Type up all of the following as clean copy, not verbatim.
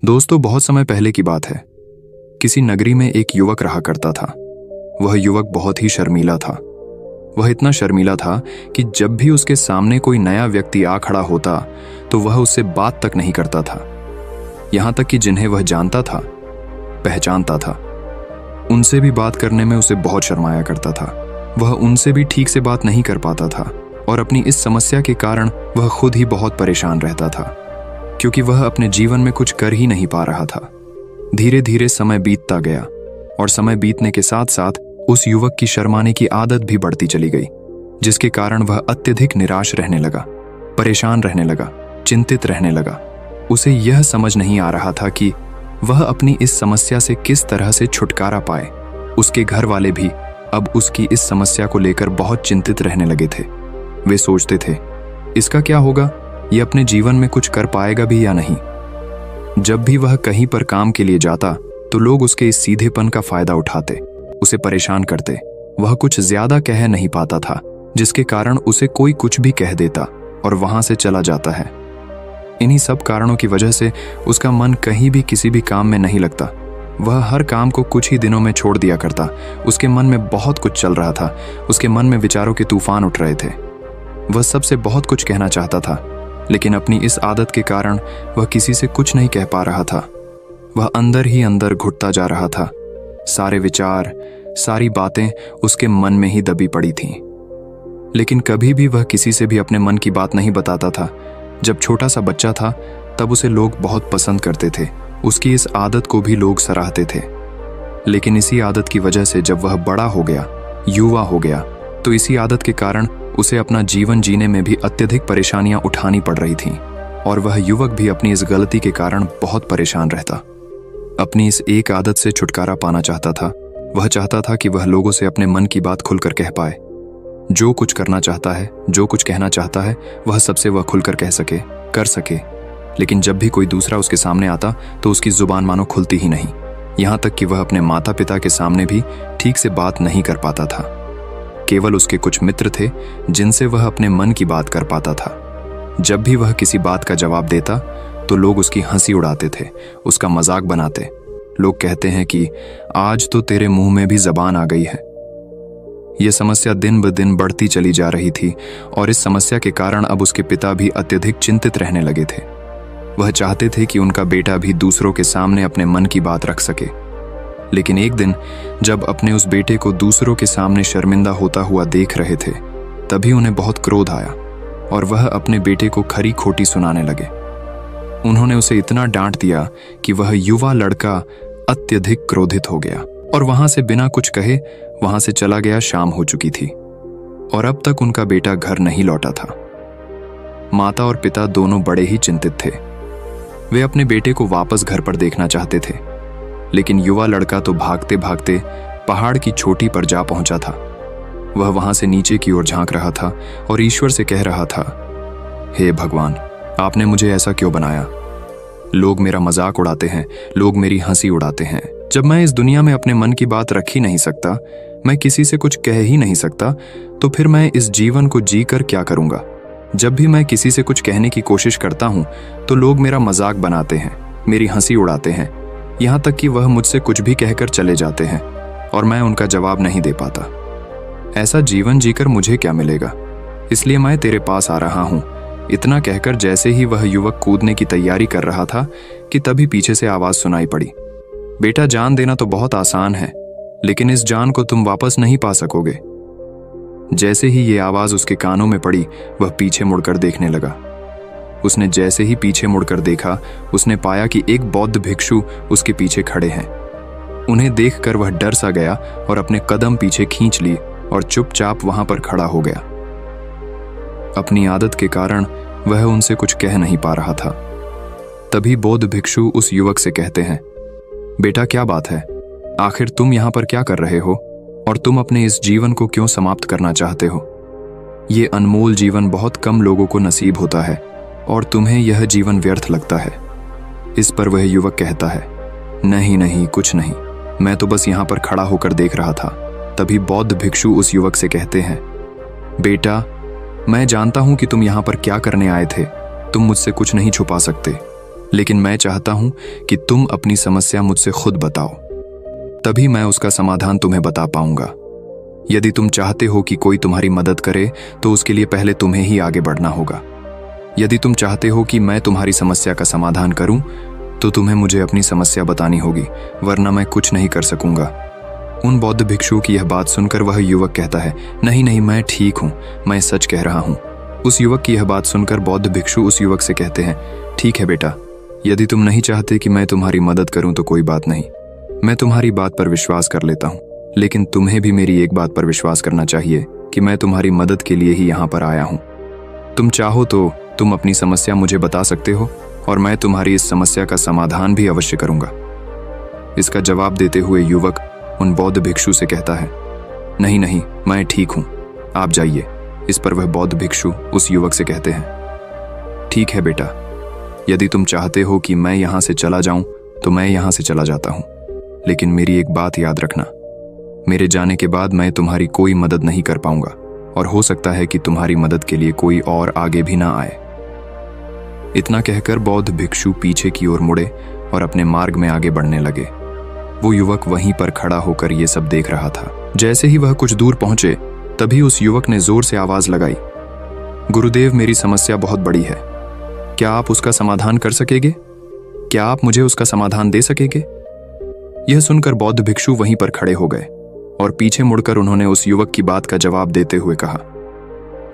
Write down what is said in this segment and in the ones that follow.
दोस्तों, बहुत समय पहले की बात है। किसी नगरी में एक युवक रहा करता था। वह युवक बहुत ही शर्मीला था। वह इतना शर्मीला था कि जब भी उसके सामने कोई नया व्यक्ति आ खड़ा होता तो वह उससे बात तक नहीं करता था। यहां तक कि जिन्हें वह जानता था, पहचानता था, उनसे भी बात करने में उसे बहुत शर्माया करता था। वह उनसे भी ठीक से बात नहीं कर पाता था और अपनी इस समस्या के कारण वह खुद ही बहुत परेशान रहता था, क्योंकि वह अपने जीवन में कुछ कर ही नहीं पा रहा था। धीरे धीरे समय बीतता गया और समय बीतने के साथ साथ उस युवक की शर्माने की आदत भी बढ़ती चली गई, जिसके कारण वह अत्यधिक निराश रहने लगा, परेशान रहने लगा, चिंतित रहने लगा। उसे यह समझ नहीं आ रहा था कि वह अपनी इस समस्या से किस तरह से छुटकारा पाए। उसके घर वाले भी अब उसकी इस समस्या को लेकर बहुत चिंतित रहने लगे थे। वे सोचते थे, इसका क्या होगा, ये अपने जीवन में कुछ कर पाएगा भी या नहीं। जब भी वह कहीं पर काम के लिए जाता तो लोग उसके इस सीधेपन का फायदा उठाते, उसे परेशान करते। वह कुछ ज्यादा कह नहीं पाता था, जिसके कारण उसे कोई कुछ भी कह देता और वहां से चला जाता है। इन्हीं सब कारणों की वजह से उसका मन कहीं भी किसी भी काम में नहीं लगता। वह हर काम को कुछ ही दिनों में छोड़ दिया करता। उसके मन में बहुत कुछ चल रहा था। उसके मन में विचारों के तूफान उठ रहे थे। वह सबसे बहुत कुछ कहना चाहता था, लेकिन अपनी इस आदत के कारण वह किसी से कुछ नहीं कह पा रहा था। वह अंदर ही अंदर घुटता जा रहा था। सारे विचार, सारी बातें उसके मन में ही दबी पड़ी थीं। लेकिन कभी भी वह किसी से भी अपने मन की बात नहीं बताता था। जब छोटा सा बच्चा था तब उसे लोग बहुत पसंद करते थे। उसकी इस आदत को भी लोग सराहते थे। लेकिन इसी आदत की वजह से जब वह बड़ा हो गया, युवा हो गया, तो इसी आदत के कारण उसे अपना जीवन जीने में भी अत्यधिक परेशानियां उठानी पड़ रही थीं। और वह युवक भी अपनी इस गलती के कारण बहुत परेशान रहता। अपनी इस एक आदत से छुटकारा पाना चाहता था। वह चाहता था कि वह लोगों से अपने मन की बात खुलकर कह पाए। जो कुछ करना चाहता है, जो कुछ कहना चाहता है, वह सबसे वह खुलकर कह सके, कर सके। लेकिन जब भी कोई दूसरा उसके सामने आता तो उसकी जुबान मानो खुलती ही नहीं। यहाँ तक कि वह अपने माता पिता के सामने भी ठीक से बात नहीं कर पाता था। केवल उसके कुछ मित्र थे जिनसे वह अपने मन की बात कर पाता था। जब भी वह किसी बात का जवाब देता तो लोग उसकी हंसी उड़ाते थे, उसका मजाक बनाते। लोग कहते हैं कि आज तो तेरे मुंह में भी जबान आ गई है। यह समस्या दिन ब दिन बढ़ती चली जा रही थी और इस समस्या के कारण अब उसके पिता भी अत्यधिक चिंतित रहने लगे थे। वह चाहते थे कि उनका बेटा भी दूसरों के सामने अपने मन की बात रख सके। लेकिन एक दिन जब अपने उस बेटे को दूसरों के सामने शर्मिंदा होता हुआ देख रहे थे, तभी उन्हें बहुत क्रोध आया और वह अपने बेटे को खरी खोटी सुनाने लगे। उन्होंने उसे इतना डांट दिया कि वह युवा लड़का अत्यधिक क्रोधित हो गया और वहां से बिना कुछ कहे वहां से चला गया। शाम हो चुकी थी और अब तक उनका बेटा घर नहीं लौटा था। माता और पिता दोनों बड़े ही चिंतित थे। वे अपने बेटे को वापस घर पर देखना चाहते थे, लेकिन युवा लड़का तो भागते भागते पहाड़ की चोटी पर जा पहुंचा था। वह वहां से नीचे की ओर झांक रहा था और ईश्वर से कह रहा था, हे भगवान, आपने मुझे ऐसा क्यों बनाया? लोग मेरा मजाक उड़ाते हैं, लोग मेरी हंसी उड़ाते हैं। जब मैं इस दुनिया में अपने मन की बात रख ही नहीं सकता, मैं किसी से कुछ कह ही नहीं सकता, तो फिर मैं इस जीवन को जी कर क्या करूंगा? जब भी मैं किसी से कुछ कहने की कोशिश करता हूं तो लोग मेरा मजाक बनाते हैं, मेरी हंसी उड़ाते हैं। यहां तक कि वह मुझसे कुछ भी कहकर चले जाते हैं और मैं उनका जवाब नहीं दे पाता। ऐसा जीवन जीकर मुझे क्या मिलेगा? इसलिए मैं तेरे पास आ रहा हूं। इतना कहकर जैसे ही वह युवक कूदने की तैयारी कर रहा था कि तभी पीछे से आवाज सुनाई पड़ी, बेटा, जान देना तो बहुत आसान है, लेकिन इस जान को तुम वापस नहीं पा सकोगे। जैसे ही ये आवाज उसके कानों में पड़ी, वह पीछे मुड़कर देखने लगा। उसने जैसे ही पीछे मुड़कर देखा, उसने पाया कि एक बौद्ध भिक्षु उसके पीछे खड़े हैं। उन्हें देखकर वह डर सा गया और अपने कदम पीछे खींच ली और चुपचाप वहां पर खड़ा हो गया। अपनी आदत के कारण वह उनसे कुछ कह नहीं पा रहा था। तभी बौद्ध भिक्षु उस युवक से कहते हैं, बेटा, क्या बात है? आखिर तुम यहां पर क्या कर रहे हो और तुम अपने इस जीवन को क्यों समाप्त करना चाहते हो? ये अनमोल जीवन बहुत कम लोगों को नसीब होता है और तुम्हें यह जीवन व्यर्थ लगता है। इस पर वह युवक कहता है, नहीं नहीं, कुछ नहीं, मैं तो बस यहां पर खड़ा होकर देख रहा था। तभी बौद्ध भिक्षु उस युवक से कहते हैं, बेटा, मैं जानता हूं कि तुम यहां पर क्या करने आए थे। तुम मुझसे कुछ नहीं छुपा सकते। लेकिन मैं चाहता हूं कि तुम अपनी समस्या मुझसे खुद बताओ, तभी मैं उसका समाधान तुम्हें बता पाऊंगा। यदि तुम चाहते हो कि कोई तुम्हारी मदद करे तो उसके लिए पहले तुम्हें ही आगे बढ़ना होगा। यदि तुम चाहते हो कि मैं तुम्हारी समस्या का समाधान करूं तो तुम्हें मुझे अपनी समस्या बतानी होगी, वरना मैं कुछ नहीं कर सकूंगा। उन बौद्ध भिक्षुओं की यह बात सुनकर वह युवक कहता है, नहीं नहीं, मैं ठीक हूं, मैं सच कह रहा हूं। उस युवक की यह बात सुनकर बौद्ध भिक्षु उस युवक से कहते हैं, ठीक है बेटा, यदि तुम नहीं चाहते कि मैं तुम्हारी मदद करूं तो कोई बात नहीं, मैं तुम्हारी बात पर विश्वास कर लेता हूं। लेकिन तुम्हें भी मेरी एक बात पर विश्वास करना चाहिए कि मैं तुम्हारी मदद के लिए ही यहाँ पर आया हूँ। तुम चाहो तो तुम अपनी समस्या मुझे बता सकते हो और मैं तुम्हारी इस समस्या का समाधान भी अवश्य करूंगा। इसका जवाब देते हुए युवक उन बौद्ध भिक्षु से कहता है, नहीं नहीं, मैं ठीक हूं, आप जाइए। इस पर वह बौद्ध भिक्षु उस युवक से कहते हैं, ठीक है बेटा, यदि तुम चाहते हो कि मैं यहां से चला जाऊं तो मैं यहां से चला जाता हूं, लेकिन मेरी एक बात याद रखना, मेरे जाने के बाद मैं तुम्हारी कोई मदद नहीं कर पाऊंगा और हो सकता है कि तुम्हारी मदद के लिए कोई और आगे भी ना आए। इतना कहकर बौद्ध भिक्षु पीछे की ओर मुड़े और अपने मार्ग में आगे बढ़ने लगे। वो युवक वहीं पर खड़ा होकर ये सब देख रहा था। जैसे ही वह कुछ दूर पहुंचे तभी उस युवक ने जोर से आवाज लगाई, गुरुदेव, मेरी समस्या बहुत बड़ी है, क्या आप उसका समाधान कर सकेंगे? क्या आप मुझे उसका समाधान दे सकेंगे? यह सुनकर बौद्ध भिक्षु वहीं पर खड़े हो गए और पीछे मुड़कर उन्होंने उस युवक की बात का जवाब देते हुए कहा,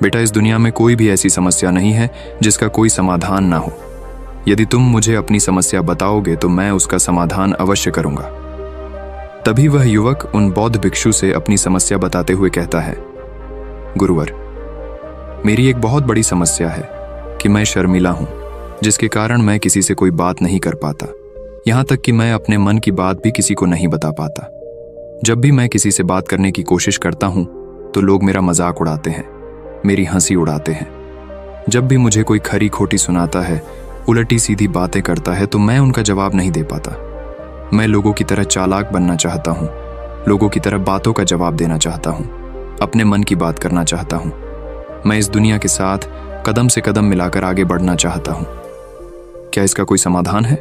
बेटा, इस दुनिया में कोई भी ऐसी समस्या नहीं है जिसका कोई समाधान ना हो। यदि तुम मुझे अपनी समस्या बताओगे तो मैं उसका समाधान अवश्य करूंगा। तभी वह युवक उन बौद्ध भिक्षु से अपनी समस्या बताते हुए कहता है, गुरुवर, मेरी एक बहुत बड़ी समस्या है कि मैं शर्मीला हूं, जिसके कारण मैं किसी से कोई बात नहीं कर पाता। यहां तक कि मैं अपने मन की बात भी किसी को नहीं बता पाता। जब भी मैं किसी से बात करने की कोशिश करता हूं तो लोग मेरा मजाक उड़ाते हैं, मेरी हंसी उड़ाते हैं। जब भी मुझे कोई खरी खोटी सुनाता है, उलटी सीधी बातें करता है तो मैं उनका जवाब नहीं दे पाता। मैं लोगों की तरह चालाक बनना चाहता हूं, लोगों की तरह बातों का जवाब देना चाहता हूं, अपने मन की बात करना चाहता हूं। मैं इस दुनिया के साथ कदम से कदम मिलाकर आगे बढ़ना चाहता हूं। क्या इसका कोई समाधान है?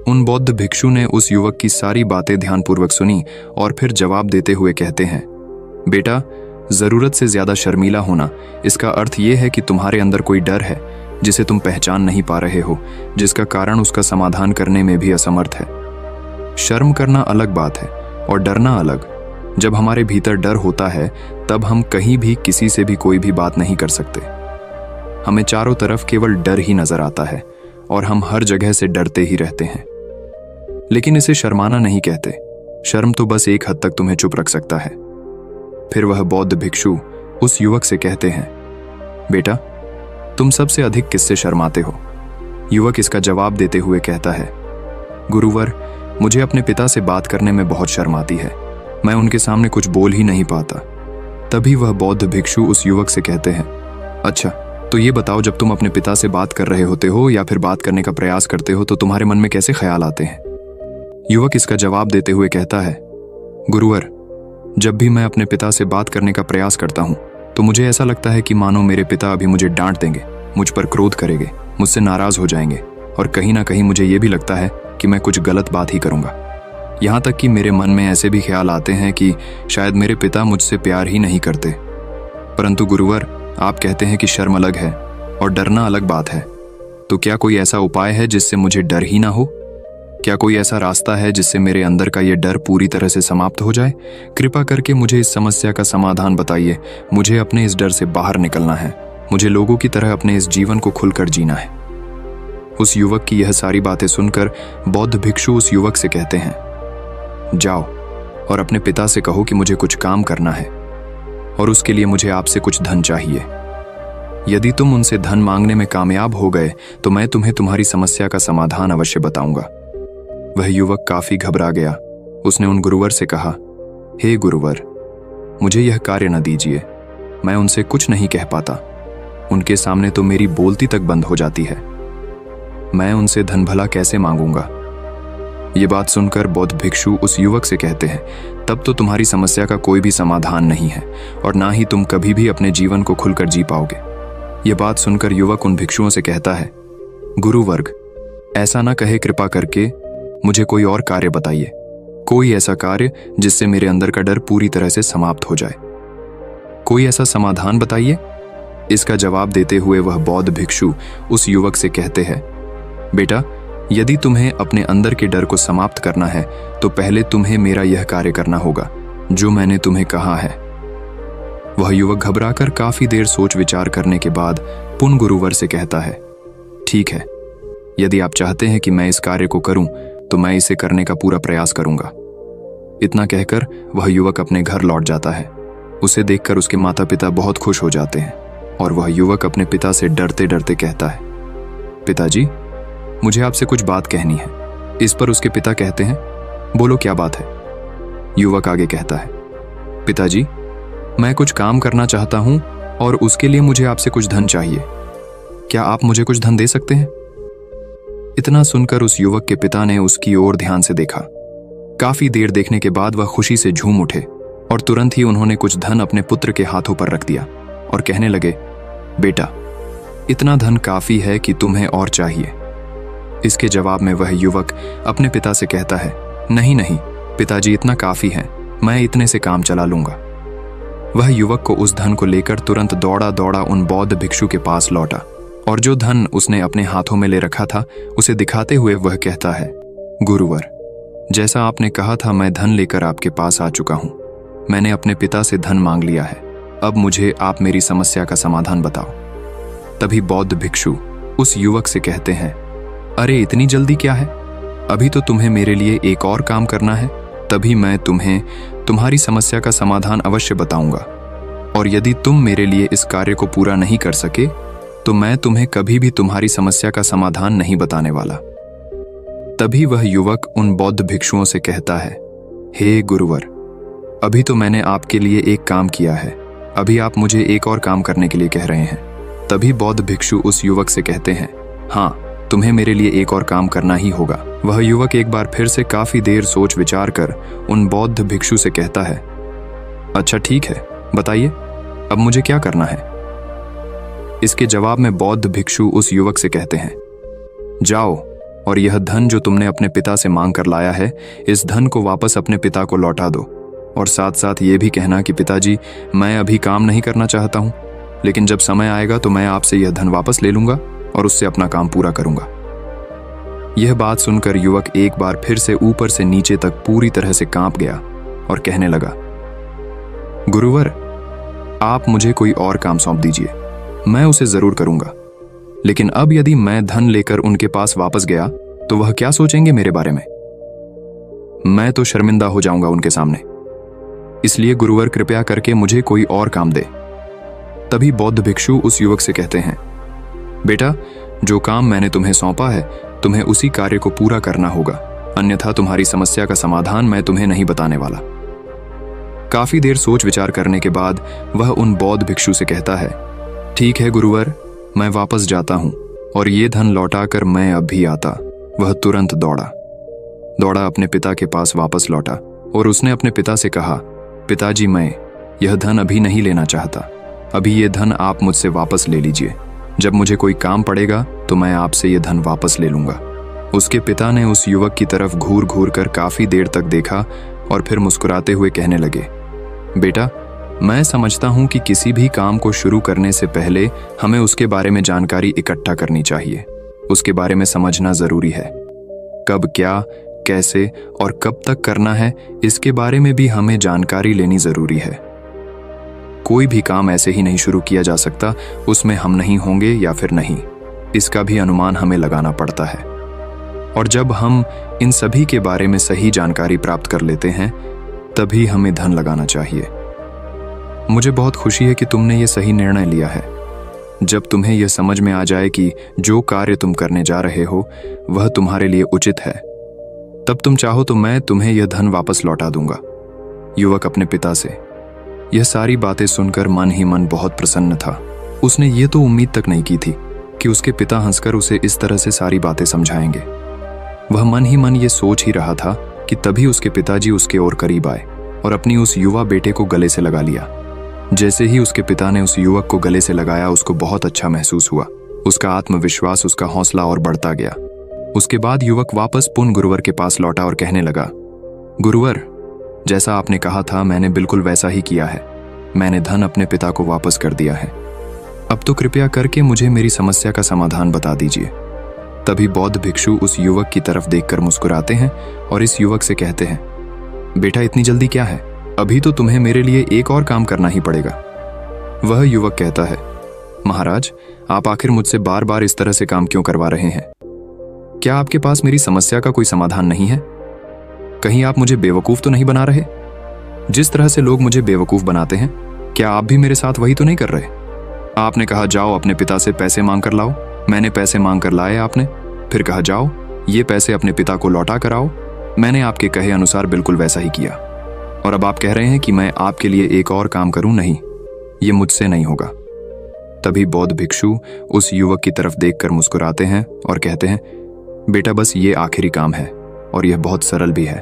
उन बौद्ध भिक्षु ने उस युवक की सारी बातें ध्यानपूर्वक सुनी और फिर जवाब देते हुए कहते हैं, बेटा, जरूरत से ज्यादा शर्मीला होना, इसका अर्थ यह है कि तुम्हारे अंदर कोई डर है जिसे तुम पहचान नहीं पा रहे हो, जिसका कारण उसका समाधान करने में भी असमर्थ है। शर्म करना अलग बात है और डरना अलग। जब हमारे भीतर डर होता है तब हम कहीं भी किसी से भी कोई भी बात नहीं कर सकते। हमें चारों तरफ केवल डर ही नजर आता है और हम हर जगह से डरते ही रहते हैं। लेकिन इसे शर्माना नहीं कहते। शर्म तो बस एक हद तक तुम्हें चुप रख सकता है। फिर वह बौद्ध भिक्षु उस युवक से कहते हैं, बेटा, तुम सबसे अधिक किससे शर्माते हो? युवक इसका जवाब देते हुए कहता है, गुरुवर, मुझे अपने पिता से बात करने में बहुत शर्म आती है। मैं उनके सामने कुछ बोल ही नहीं पाता। तभी वह बौद्ध भिक्षु उस युवक से कहते हैं, अच्छा, तो ये बताओ, जब तुम अपने पिता से बात कर रहे होते हो या फिर बात करने का प्रयास करते हो तो तुम्हारे मन में कैसे ख्याल आते हैं? युवक इसका जवाब देते हुए कहता है, गुरुवर, जब भी मैं अपने पिता से बात करने का प्रयास करता हूं तो मुझे ऐसा लगता है कि मानो मेरे पिता अभी मुझे डांट देंगे, मुझ पर क्रोध करेंगे, मुझसे नाराज हो जाएंगे और कहीं ना कहीं मुझे यह भी लगता है कि मैं कुछ गलत बात ही करूंगा। यहां तक कि मेरे मन में ऐसे भी ख्याल आते हैं कि शायद मेरे पिता मुझसे प्यार ही नहीं करते। परंतु गुरुवर, आप कहते हैं कि शर्म अलग है और डरना अलग बात है, तो क्या कोई ऐसा उपाय है जिससे मुझे डर ही ना हो? क्या कोई ऐसा रास्ता है जिससे मेरे अंदर का यह डर पूरी तरह से समाप्त हो जाए? कृपा करके मुझे इस समस्या का समाधान बताइए। मुझे अपने इस डर से बाहर निकलना है। मुझे लोगों की तरह अपने इस जीवन को खुलकर जीना है। उस युवक की यह सारी बातें सुनकर बौद्ध भिक्षु उस युवक से कहते हैं, जाओ और अपने पिता से कहो कि मुझे कुछ काम करना है और उसके लिए मुझे आपसे कुछ धन चाहिए। यदि तुम उनसे धन मांगने में कामयाब हो गए तो मैं तुम्हें तुम्हारी समस्या का समाधान अवश्य बताऊंगा। वह युवक काफी घबरा गया। उसने उन गुरुवर से कहा, हे गुरुवर, मुझे यह कार्य न दीजिए। मैं उनसे कुछ नहीं कह पाता। उनके सामने तो मेरी बोलती तक बंद हो जाती है। मैं उनसे धन भला कैसे मांगूंगा? ये बात सुनकर बौद्ध भिक्षु उस युवक से कहते हैं, तब तो तुम्हारी समस्या का कोई भी समाधान नहीं है और ना ही तुम कभी भी अपने जीवन को खुलकर जी पाओगे। यह बात सुनकर युवक उन भिक्षुओं से कहता है, गुरुवर्ग, ऐसा ना कहे, कृपा करके मुझे कोई और कार्य बताइए, कोई ऐसा कार्य जिससे मेरे अंदर का डर पूरी तरह से समाप्त हो जाए। कोई ऐसा समाधान बताइए। इसका जवाब देते हुए वह बौद्ध भिक्षु उस युवक से कहते हैं, बेटा, यदि तुम्हें अपने अंदर के डर को समाप्त करना है तो पहले तुम्हें मेरा यह कार्य करना होगा जो मैंने तुम्हें कहा है। वह युवक घबराकर काफी देर सोच विचार करने के बाद पुन गुरुवर से कहता है, ठीक है, यदि आप चाहते हैं कि मैं इस कार्य को करूं तो मैं इसे करने का पूरा प्रयास करूंगा। इतना कहकर वह युवक अपने घर लौट जाता है। उसे देखकर उसके माता पिता बहुत खुश हो जाते हैं और वह युवक अपने पिता से डरते डरते कहता है, पिताजी, मुझे आपसे कुछ बात कहनी है। इस पर उसके पिता कहते हैं, बोलो क्या बात है। युवक आगे कहता है, पिताजी, मैं कुछ काम करना चाहता हूं और उसके लिए मुझे आपसे कुछ धन चाहिए। क्या आप मुझे कुछ धन दे सकते हैं? इतना सुनकर उस युवक के पिता ने उसकी ओर ध्यान से देखा। काफी देर देखने के बाद वह खुशी से झूम उठे और तुरंत ही उन्होंने कुछ धन अपने पुत्र के हाथों पर रख दिया और कहने लगे, बेटा, इतना धन काफी है कि तुम्हें और चाहिए। इसके जवाब में वह युवक अपने पिता से कहता है, नहीं नहीं पिताजी, इतना काफी है, मैं इतने से काम चला लूंगा। वह युवक को उस धन को लेकर तुरंत दौड़ा दौड़ा उन बौद्ध भिक्षु के पास लौटा और जो धन उसने अपने हाथों में ले रखा था उसे दिखाते हुए वह कहता है, गुरुवर, जैसा आपने कहा था मैं धन लेकर आपके पास आ चुका हूं। मैंने अपने पिता से धन मांग लिया है। अब मुझे आप मेरी समस्या का समाधान बताओ। तभी बौद्ध भिक्षु उस युवक से कहते हैं, अरे इतनी जल्दी क्या है, अभी तो तुम्हें मेरे लिए एक और काम करना है, तभी मैं तुम्हें तुम्हारी समस्या का समाधान अवश्य बताऊंगा। और यदि तुम मेरे लिए इस कार्य को पूरा नहीं कर सके तो मैं तुम्हें कभी भी तुम्हारी समस्या का समाधान नहीं बताने वाला। तभी वह युवक उन बौद्ध भिक्षुओं से कहता है, हे गुरुवर, अभी तो मैंने आपके लिए एक काम किया है, अभी आप मुझे एक और काम करने के लिए कह रहे हैं। तभी बौद्ध भिक्षु उस युवक से कहते हैं, हाँ, तुम्हें मेरे लिए एक और काम करना ही होगा। वह युवक एक बार फिर से काफी देर सोच विचार कर उन बौद्ध भिक्षु से कहता है, अच्छा ठीक है, बताइए अब मुझे क्या करना है। इसके जवाब में बौद्ध भिक्षु उस युवक से कहते हैं, जाओ और यह धन जो तुमने अपने पिता से मांग कर लाया है, इस धन को वापस अपने पिता को लौटा दो और साथ साथ ये भी कहना कि पिताजी, मैं अभी काम नहीं करना चाहता हूं, लेकिन जब समय आएगा तो मैं आपसे यह धन वापस ले लूंगा और उससे अपना काम पूरा करूंगा। यह बात सुनकर युवक एक बार फिर से ऊपर से नीचे तक पूरी तरह से कांप गया और कहने लगा, गुरुवर, आप मुझे कोई और काम सौंप दीजिए, मैं उसे जरूर करूंगा। लेकिन अब यदि मैं धन लेकर उनके पास वापस गया तो वह क्या सोचेंगे मेरे बारे में? मैं तो शर्मिंदा हो जाऊंगा उनके सामने। इसलिए गुरुवर, कृपया करके मुझे कोई और काम दे। तभी बौद्ध भिक्षु उस युवक से कहते हैं, बेटा, जो काम मैंने तुम्हें सौंपा है तुम्हें उसी कार्य को पूरा करना होगा, अन्यथा तुम्हारी समस्या का समाधान मैं तुम्हें नहीं बताने वाला। काफी देर सोच विचार करने के बाद वह उन बौद्ध भिक्षु से कहता है, ठीक है गुरुवर, मैं वापस जाता हूं और ये धन लौटाकर मैं अब भी आता। वह तुरंत दौड़ा अपने पिता के पास वापस लौटा और उसने अपने पिता से कहा, पिताजी, मैं यह धन अभी नहीं लेना चाहता, अभी ये धन आप मुझसे वापस ले लीजिए। जब मुझे कोई काम पड़ेगा तो मैं आपसे ये धन वापस ले लूंगा। उसके पिता ने उस युवक की तरफ घूर घूर कर काफी देर तक देखा और फिर मुस्कुराते हुए कहने लगे, बेटा, मैं समझता हूं कि किसी भी काम को शुरू करने से पहले हमें उसके बारे में जानकारी इकट्ठा करनी चाहिए। उसके बारे में समझना जरूरी है। कब, क्या, कैसे और कब तक करना है, इसके बारे में भी हमें जानकारी लेनी जरूरी है। कोई भी काम ऐसे ही नहीं शुरू किया जा सकता, उसमें हम नहीं होंगे या फिर नहीं, इसका भी अनुमान हमें लगाना पड़ता है। और जब हम इन सभी के बारे में सही जानकारी प्राप्त कर लेते हैं तभी हमें धन लगाना चाहिए। मुझे बहुत खुशी है कि तुमने ये सही निर्णय लिया है। जब तुम्हें यह समझ में आ जाए कि जो कार्य तुम करने जा रहे हो वह तुम्हारे लिए उचित है, तब तुम चाहो तो मैं तुम्हें यह धन वापस लौटा दूंगा। युवक अपने पिता से यह सारी बातें सुनकर मन ही मन बहुत प्रसन्न था। उसने ये तो उम्मीद तक नहीं की थी कि उसके पिता हंसकर उसे इस तरह से सारी बातें समझाएंगे। वह मन ही मन ये सोच ही रहा था कि तभी उसके पिताजी उसके और करीब आए और अपनी उस युवा बेटे को गले से लगा लिया। जैसे ही उसके पिता ने उस युवक को गले से लगाया, उसको बहुत अच्छा महसूस हुआ। उसका आत्मविश्वास, उसका हौसला और बढ़ता गया। उसके बाद युवक वापस पुन गुरुवर के पास लौटा और कहने लगा, गुरुवर, जैसा आपने कहा था मैंने बिल्कुल वैसा ही किया है। मैंने धन अपने पिता को वापस कर दिया है। अब तो कृपया करके मुझे मेरी समस्या का समाधान बता दीजिए। तभी बौद्ध भिक्षु उस युवक की तरफ देखकर मुस्कुराते हैं और इस युवक से कहते हैं, बेटा इतनी जल्दी क्या है, अभी तो तुम्हें मेरे लिए एक और काम करना ही पड़ेगा। वह युवक कहता है, महाराज, आप आखिर मुझसे बार बार इस तरह से काम क्यों करवा रहे हैं? क्या आपके पास मेरी समस्या का कोई समाधान नहीं है? कहीं आप मुझे बेवकूफ तो नहीं बना रहे? जिस तरह से लोग मुझे बेवकूफ बनाते हैं, क्या आप भी मेरे साथ वही तो नहीं कर रहे? आपने कहा जाओ अपने पिता से पैसे मांग कर लाओ, मैंने पैसे मांग कर लाए आपने, फिर कहा जाओ ये पैसे अपने पिता को लौटा कर आओ। मैंने आपके कहे अनुसार बिल्कुल वैसा ही किया, और अब आप कह रहे हैं कि मैं आपके लिए एक और काम करूं? नहीं, ये मुझसे नहीं होगा। तभी बौद्ध भिक्षु उस युवक की तरफ देखकर मुस्कुराते हैं और कहते हैं, बेटा बस ये आखिरी काम है और यह बहुत सरल भी है।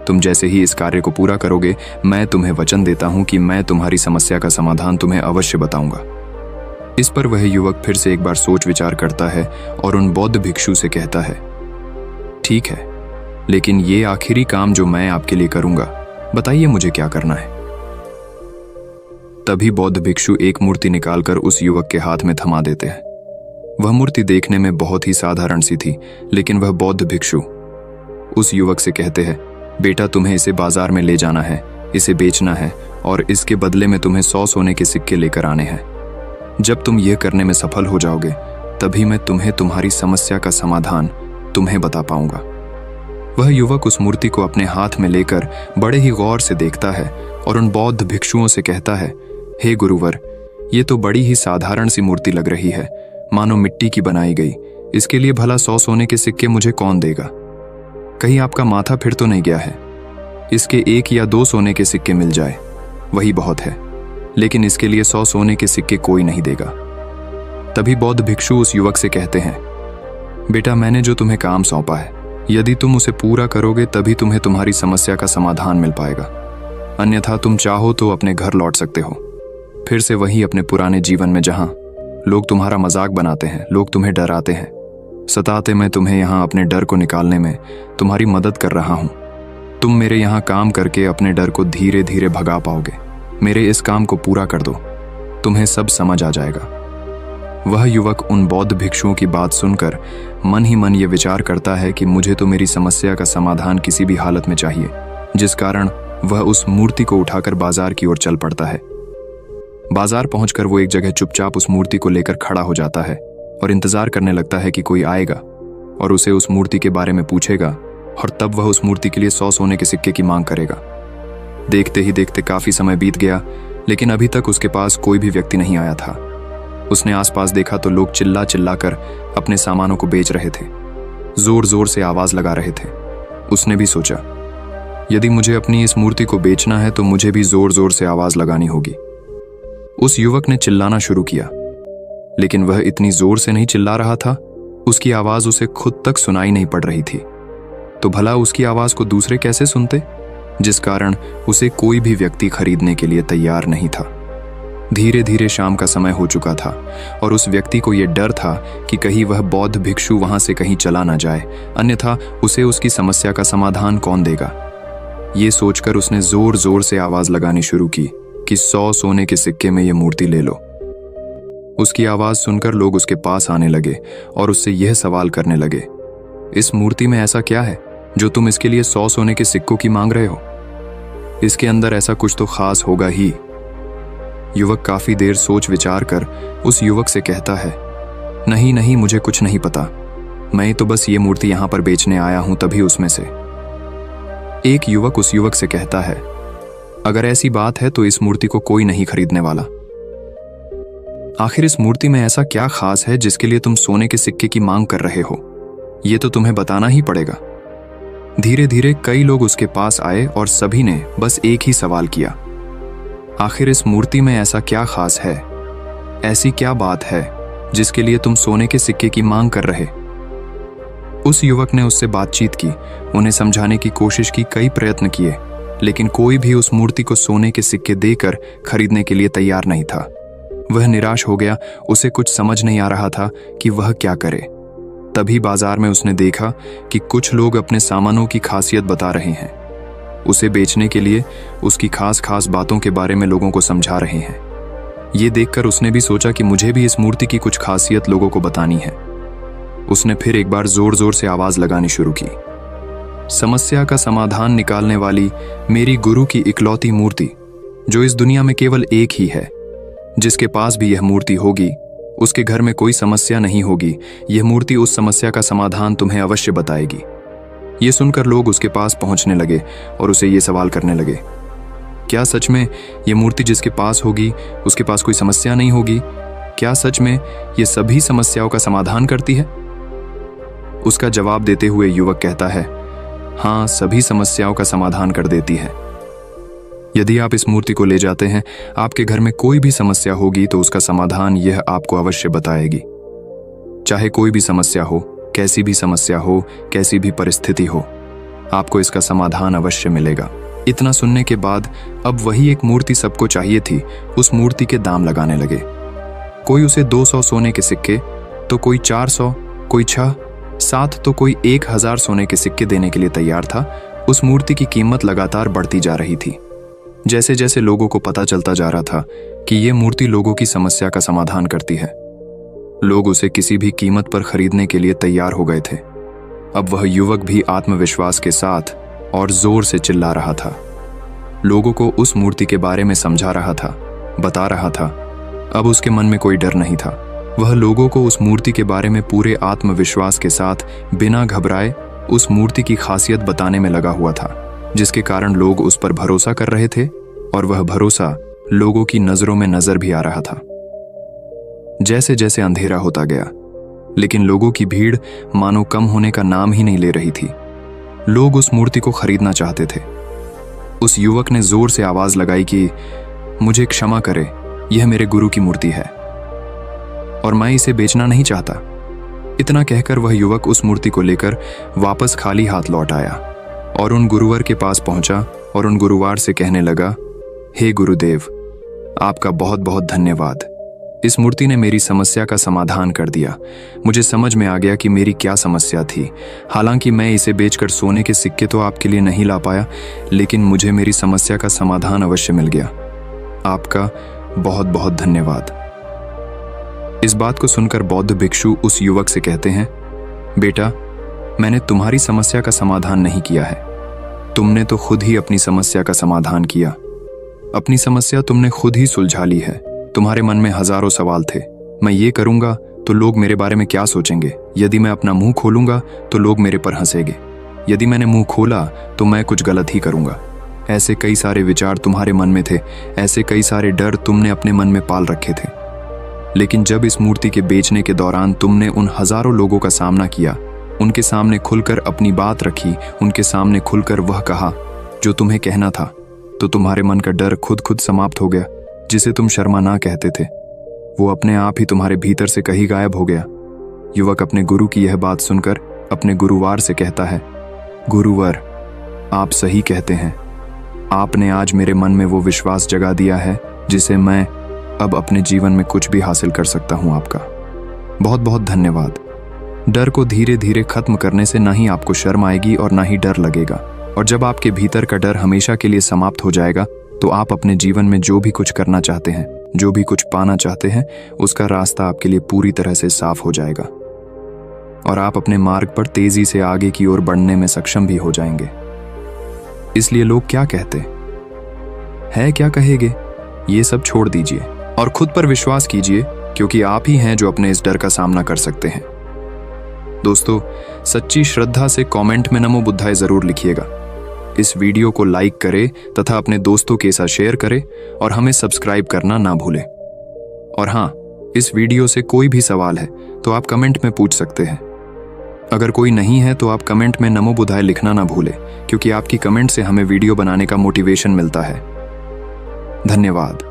तुम जैसे ही इस कार्य को पूरा करोगे, मैं तुम्हें वचन देता हूं कि मैं तुम्हारी समस्या का समाधान तुम्हें अवश्य बताऊंगा। इस पर वह युवक फिर से एक बार सोच विचार करता है और उन बौद्ध भिक्षु से कहता है, ठीक है, लेकिन ये आखिरी काम जो मैं आपके लिए करूंगा, बताइए मुझे क्या करना है। तभी बौद्ध भिक्षु एक मूर्ति निकालकर उस युवक के हाथ में थमा देते हैं। वह मूर्ति देखने में बहुत ही साधारण सी थी, लेकिन वह बौद्ध भिक्षु उस युवक से कहते हैं, बेटा तुम्हें इसे बाजार में ले जाना है, इसे बेचना है और इसके बदले में तुम्हें 100 सोने के सिक्के लेकर आने हैं। जब तुम यह करने में सफल हो जाओगे, तभी मैं तुम्हें तुम्हारी समस्या का समाधान तुम्हें बता पाऊंगा। वह युवक उस मूर्ति को अपने हाथ में लेकर बड़े ही गौर से देखता है और उन बौद्ध भिक्षुओं से कहता है, हे गुरुवर, ये तो बड़ी ही साधारण सी मूर्ति लग रही है, मानो मिट्टी की बनाई गई। इसके लिए भला 100 सोने के सिक्के मुझे कौन देगा? कहीं आपका माथा फिर तो नहीं गया है? इसके 1 या 2 सोने के सिक्के मिल जाए वही बहुत है, लेकिन इसके लिए 100 सोने के सिक्के कोई नहीं देगा। तभी बौद्ध भिक्षु उस युवक से कहते हैं, बेटा मैंने जो तुम्हें काम सौंपा है, यदि तुम उसे पूरा करोगे तभी तुम्हें तुम्हारी समस्या का समाधान मिल पाएगा, अन्यथा तुम चाहो तो अपने घर लौट सकते हो, फिर से वही अपने पुराने जीवन में जहां लोग तुम्हारा मजाक बनाते हैं, लोग तुम्हें डराते हैं, सताते। मैं तुम्हें यहाँ अपने डर को निकालने में तुम्हारी मदद कर रहा हूँ। तुम मेरे यहाँ काम करके अपने डर को धीरे धीरे भगा पाओगे। मेरे इस काम को पूरा कर दो, तुम्हें सब समझ आ जाएगा। वह युवक उन बौद्ध भिक्षुओं की बात सुनकर मन ही मन ये विचार करता है कि मुझे तो मेरी समस्या का समाधान किसी भी हालत में चाहिए, जिस कारण वह उस मूर्ति को उठाकर बाजार की ओर चल पड़ता है। बाजार पहुंचकर वो एक जगह चुपचाप उस मूर्ति को लेकर खड़ा हो जाता है और इंतजार करने लगता है कि कोई आएगा और उसे उस मूर्ति के बारे में पूछेगा, और तब वह उस मूर्ति के लिए 100 सोने के सिक्के की मांग करेगा। देखते ही देखते काफी समय बीत गया, लेकिन अभी तक उसके पास कोई भी व्यक्ति नहीं आया था। उसने आसपास देखा तो लोग चिल्ला चिल्ला कर अपने सामानों को बेच रहे थे, जोर जोर से आवाज लगा रहे थे। उसने भी सोचा, यदि मुझे अपनी इस मूर्ति को बेचना है तो मुझे भी जोर जोर से आवाज लगानी होगी। उस युवक ने चिल्लाना शुरू किया, लेकिन वह इतनी जोर से नहीं चिल्ला रहा था, उसकी आवाज उसे खुद तक सुनाई नहीं पड़ रही थी। तो भला उसकी आवाज को दूसरे कैसे सुनते, जिस कारण उसे कोई भी व्यक्ति खरीदने के लिए तैयार नहीं था। धीरे धीरे शाम का समय हो चुका था और उस व्यक्ति को यह डर था कि कहीं वह बौद्ध भिक्षु वहां से कहीं चला ना जाए, अन्यथा उसे उसकी समस्या का समाधान कौन देगा। ये सोचकर उसने जोर जोर से आवाज लगानी शुरू की कि 100 सोने के सिक्के में यह मूर्ति ले लो। उसकी आवाज सुनकर लोग उसके पास आने लगे और उससे यह सवाल करने लगे, इस मूर्ति में ऐसा क्या है जो तुम इसके लिए 100 सोने के सिक्कों की मांग रहे हो? इसके अंदर ऐसा कुछ तो खास होगा ही। युवक काफी देर सोच विचार कर उस युवक से कहता है, नहीं नहीं, मुझे कुछ नहीं पता, मैं तो बस ये मूर्ति यहां पर बेचने आया हूं। तभी उसमें से एक युवक उस युवक से कहता है, अगर ऐसी बात है तो इस मूर्ति को कोई नहीं खरीदने वाला। आखिर इस मूर्ति में ऐसा क्या खास है जिसके लिए तुम सोने के सिक्के की मांग कर रहे हो? ये तो तुम्हें बताना ही पड़ेगा। धीरे धीरे कई लोग उसके पास आए और सभी ने बस एक ही सवाल किया, आखिर इस मूर्ति में ऐसा क्या खास है, ऐसी क्या बात है जिसके लिए तुम सोने के सिक्के की मांग कर रहे? उस युवक ने उससे बातचीत की, उन्हें समझाने की कोशिश की, कई प्रयत्न किए, लेकिन कोई भी उस मूर्ति को सोने के सिक्के देकर खरीदने के लिए तैयार नहीं था। वह निराश हो गया, उसे कुछ समझ नहीं आ रहा था कि वह क्या करे। तभी बाजार में उसने देखा कि कुछ लोग अपने सामानों की खासियत बता रहे हैं, उसे बेचने के लिए उसकी खास खास बातों के बारे में लोगों को समझा रहे हैं। ये देखकर उसने भी सोचा कि मुझे भी इस मूर्ति की कुछ खासियत लोगों को बतानी है। उसने फिर एक बार जोर जोर से आवाज लगानी शुरू की, समस्या का समाधान निकालने वाली मेरी गुरु की इकलौती मूर्ति, जो इस दुनिया में केवल एक ही है। जिसके पास भी यह मूर्ति होगी उसके घर में कोई समस्या नहीं होगी। यह मूर्ति उस समस्या का समाधान तुम्हें अवश्य बताएगी। ये सुनकर लोग उसके पास पहुंचने लगे और उसे ये सवाल करने लगे, क्या सच में यह मूर्ति जिसके पास होगी उसके पास कोई समस्या नहीं होगी? क्या सच में यह सभी समस्याओं का समाधान करती है? उसका जवाब देते हुए युवक कहता है, हाँ, सभी समस्याओं का समाधान कर देती है। यदि आप इस मूर्ति को ले जाते हैं, आपके घर में कोई भी समस्या होगी तो उसका समाधान यह आपको अवश्य बताएगी। चाहे कोई भी समस्या हो, कैसी भी समस्या हो, कैसी भी परिस्थिति हो, आपको इसका समाधान अवश्य मिलेगा। इतना सुनने के बाद अब वही एक मूर्ति सबको चाहिए थी, उस मूर्ति के दाम लगाने लगे। कोई उसे 200 सोने के सिक्के, तो कोई 400, कोई 6, 7, तो कोई 1000 सोने के सिक्के देने के लिए तैयार था। उस मूर्ति की कीमत लगातार बढ़ती जा रही थी। जैसे जैसे लोगों को पता चलता जा रहा था कि यह मूर्ति लोगों की समस्या का समाधान करती है, लोग उसे किसी भी कीमत पर खरीदने के लिए तैयार हो गए थे। अब वह युवक भी आत्मविश्वास के साथ और जोर से चिल्ला रहा था, लोगों को उस मूर्ति के बारे में समझा रहा था, बता रहा था। अब उसके मन में कोई डर नहीं था। वह लोगों को उस मूर्ति के बारे में पूरे आत्मविश्वास के साथ बिना घबराए उस मूर्ति की खासियत बताने में लगा हुआ था, जिसके कारण लोग उस पर भरोसा कर रहे थे और वह भरोसा लोगों की नजरों में नजर भी आ रहा था। जैसे जैसे अंधेरा होता गया, लेकिन लोगों की भीड़ मानो कम होने का नाम ही नहीं ले रही थी। लोग उस मूर्ति को खरीदना चाहते थे। उस युवक ने जोर से आवाज लगाई कि मुझे क्षमा करे, यह मेरे गुरु की मूर्ति है और मैं इसे बेचना नहीं चाहता। इतना कहकर वह युवक उस मूर्ति को लेकर वापस खाली हाथ लौट आया और उन गुरुवर के पास पहुंचा और उन गुरुवार से कहने लगा, हे गुरुदेव, आपका बहुत बहुत धन्यवाद। इस मूर्ति ने मेरी समस्या का समाधान कर दिया। मुझे समझ में आ गया कि मेरी क्या समस्या थी। हालांकि मैं इसे बेचकर सोने के सिक्के तो आपके लिए नहीं ला पाया, लेकिन मुझे मेरी समस्या का समाधान अवश्य मिल गया। आपका बहुत बहुत धन्यवाद। इस बात को सुनकर बौद्ध भिक्षु उस युवक से कहते हैं, बेटा, मैंने तुम्हारी समस्या का समाधान नहीं किया है, तुमने तो खुद ही अपनी समस्या का समाधान किया। अपनी समस्या तुमने खुद ही सुलझा ली है। तुम्हारे मन में हजारों सवाल थे, मैं ये करूंगा तो लोग मेरे बारे में क्या सोचेंगे, यदि मैं अपना मुंह खोलूंगा तो लोग मेरे पर हंसेंगे, यदि मैंने मुंह खोला तो मैं कुछ गलत ही करूंगा। ऐसे कई सारे विचार तुम्हारे मन में थे, ऐसे कई सारे डर तुमने अपने मन में पाल रखे थे। लेकिन जब इस मूर्ति के बेचने के दौरान तुमने उन हजारों लोगों का सामना किया, उनके सामने खुलकर अपनी बात रखी, उनके सामने खुलकर वह कहा जो तुम्हें कहना था, तो तुम्हारे मन का डर खुद खुद समाप्त हो गया। जिसे तुम शर्मा ना कहते थे, वो अपने आप ही तुम्हारे भीतर से कहीं गायब हो गया। युवक अपने गुरु की यह बात सुनकर अपने गुरुवार से कहता है, गुरुवर, आप सही कहते हैं। आपने आज मेरे मन में वो विश्वास जगा दिया है जिसे मैं अब अपने जीवन में कुछ भी हासिल कर सकता हूं। आपका बहुत बहुत धन्यवाद। डर को धीरे धीरे खत्म करने से ना ही आपको शर्म आएगी और ना ही डर लगेगा, और जब आपके भीतर का डर हमेशा के लिए समाप्त हो जाएगा तो आप अपने जीवन में जो भी कुछ करना चाहते हैं, जो भी कुछ पाना चाहते हैं, उसका रास्ता आपके लिए पूरी तरह से साफ हो जाएगा और आप अपने मार्ग पर तेजी से आगे की ओर बढ़ने में सक्षम भी हो जाएंगे। इसलिए लोग क्या कहते हैं, क्या कहेंगे, ये सब छोड़ दीजिए और खुद पर विश्वास कीजिए, क्योंकि आप ही हैं जो अपने इस डर का सामना कर सकते हैं। दोस्तों, सच्ची श्रद्धा से कमेंट में नमो बुद्धाय जरूर लिखिएगा। इस वीडियो को लाइक करें तथा अपने दोस्तों के साथ शेयर करें और हमें सब्सक्राइब करना ना भूलें। और हाँ, इस वीडियो से कोई भी सवाल है तो आप कमेंट में पूछ सकते हैं। अगर कोई नहीं है तो आप कमेंट में नमो बुद्धाय लिखना ना भूलें, क्योंकि आपकी कमेंट से हमें वीडियो बनाने का मोटिवेशन मिलता है। धन्यवाद।